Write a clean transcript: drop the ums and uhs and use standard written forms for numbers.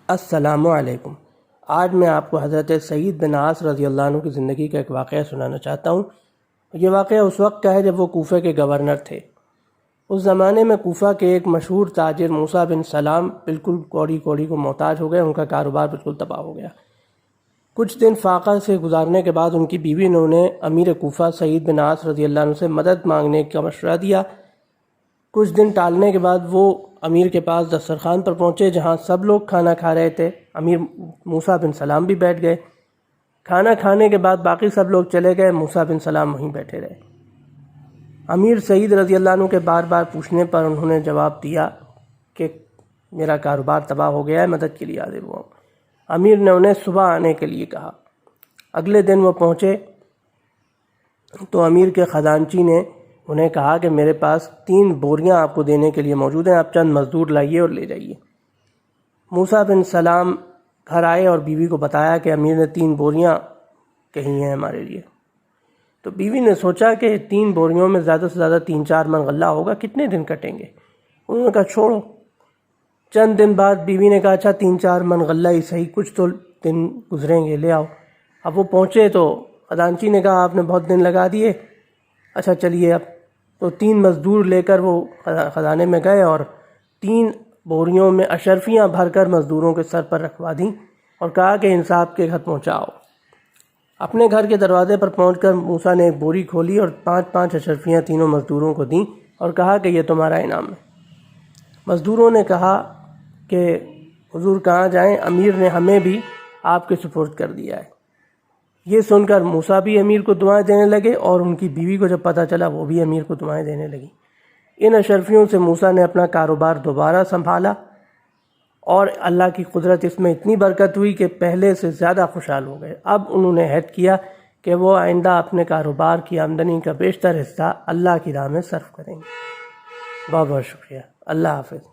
السلام علیکم۔ آج میں آپ کو حضرت سعید بن عاص رضی اللہ عنہ کی زندگی کا ایک واقعہ سنانا چاہتا ہوں۔ یہ واقعہ اس وقت کا ہے جب وہ کوفہ کے گورنر تھے۔ اس زمانے میں کوفہ کے ایک مشہور تاجر موسیٰ بن سلام بالکل کوڑی کو محتاج ہو گئے، ان کا کاروبار بالکل تباہ ہو گیا۔ کچھ دن فاقہ سے گزارنے کے بعد ان کی بیوی نے انہیں امیر کوفہ سعید بن عاص رضی اللہ عنہ سے مدد مانگنے کا مشورہ دیا۔ کچھ دن ٹالنے کے بعد وہ امیر کے پاس دسترخوان پر پہنچے جہاں سب لوگ کھانا کھا رہے تھے۔ امیر موسیٰ بن سلام بھی بیٹھ گئے۔ کھانا کھانے کے بعد باقی سب لوگ چلے گئے، موسیٰ بن سلام وہیں بیٹھے رہے۔ امیر سعید رضی اللہ عنہ کے بار بار پوچھنے پر انہوں نے جواب دیا کہ میرا کاروبار تباہ ہو گیا ہے، مدد کے لیے حاضر ہوا ہوں۔ امیر نے انہیں صبح آنے کے لیے کہا۔ اگلے دن وہ پہنچے تو امیر کے خزانچی نے انہیں کہا کہ میرے پاس 3 بوریاں آپ کو دینے کے لیے موجود ہیں، آپ چند مزدور لائیے اور لے جائیے۔ موسیٰ بن سلام گھر آئے اور بیوی کو بتایا کہ امیر نے 3 بوریاں کہی ہیں ہمارے لیے۔ تو بیوی نے سوچا کہ 3 بوریوں میں زیادہ سے زیادہ 3-4 من غلہ ہوگا، کتنے دن کٹیں گے؟ انہوں نے کہا چھوڑو۔ چند دن بعد بیوی نے کہا اچھا 3-4 من غلہ ہی صحیح، کچھ تو دن گزریں گے، لے آؤ۔ اب وہ پہنچے تو خزانچی نے کہا آپ نے بہت دن لگا دیے، اچھا چلیے اب۔ تو 3 مزدور لے کر وہ خزانے میں گئے اور 3 بوریوں میں اشرفیاں بھر کر مزدوروں کے سر پر رکھوا دیں اور کہا کہ ان صاحب کے گھر پہنچاؤ۔ اپنے گھر کے دروازے پر پہنچ کر موسیٰ نے ایک بوری کھولی اور 5 اشرفیاں تینوں مزدوروں کو دیں اور کہا کہ یہ تمہارا انعام ہے۔ مزدوروں نے کہا کہ حضور کہاں جائیں، امیر نے ہمیں بھی آپ کے سپرد کر دیا ہے۔ یہ سن کر موسیٰ بھی امیر کو دعائیں دینے لگے اور ان کی بیوی کو جب پتہ چلا وہ بھی امیر کو دعائیں دینے لگی۔ ان اشرفیوں سے موسیٰ نے اپنا کاروبار دوبارہ سنبھالا اور اللہ کی قدرت اس میں اتنی برکت ہوئی کہ پہلے سے زیادہ خوشحال ہو گئے۔ اب انہوں نے عہد کیا کہ وہ آئندہ اپنے کاروبار کی آمدنی کا بیشتر حصہ اللہ کی راہ میں صرف کریں گے۔ بہت بہت شکریہ۔ اللہ حافظ۔